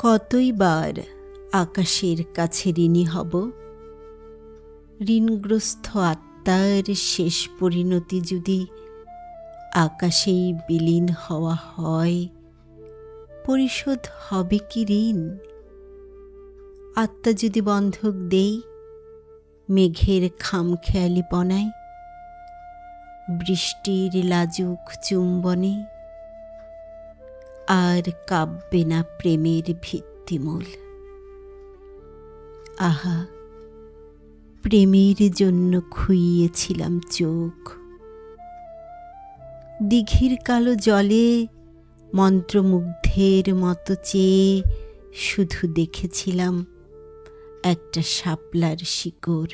কতই বার আকাশের কাছে ঋণী হব। ঋণগ্রস্ত আত্মার শেষ পরিণতি যদি আকাশেই বিলীন হওয়া হয়, পরিশোধ হবে কি ঋণ? আত্মা যদি বন্ধক দেই মেঘের খামখেয়ালিপনায়, বৃষ্টির লাজুক চুম্বনে, আর কাঁপবে না প্রেমের ভিত্তিমূল। আহা, প্রেমের জন্য খুইয়েছিলাম চোখ। দিঘির কালো জলে মন্ত্রমুগ্ধের মতো চেয়ে শুধু দেখেছিলাম একটা শাপলার শিকড়।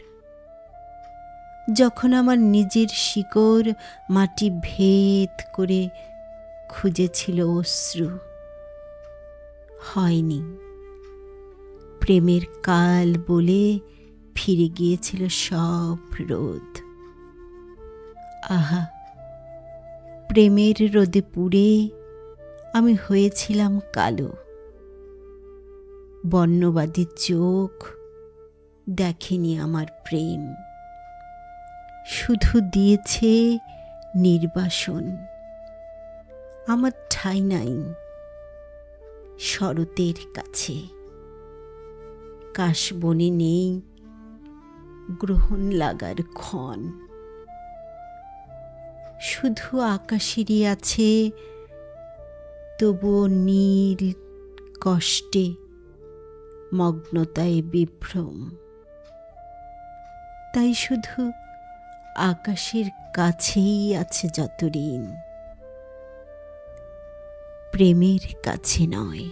যখন আমার নিজের শিকড় মাটি ভেদ করে খুঁজেছিল অশ্রু, হয়নি। প্রেমের কাল বলে ফিরে গিয়েছিল সব রোদ। আহা, প্রেমের রোদে পুড়ে আমি হয়েছিলাম কালো। বর্ণবাদী চোখ দেখেনি আমার প্রেম, শুধু দিয়েছে নির্বাসন। আমার ঠাঁই নাই শরতের কাছে, কাশবনে নেই গ্রহণ লাগার ক্ষণ। শুধু আকাশেরই আছে তবুও নীল কষ্টে মগ্নতায় বিভ্রম। তাই শুধু আকাশের কাছেই আছে যত ঋণ, প্রেমের কাছে নয়।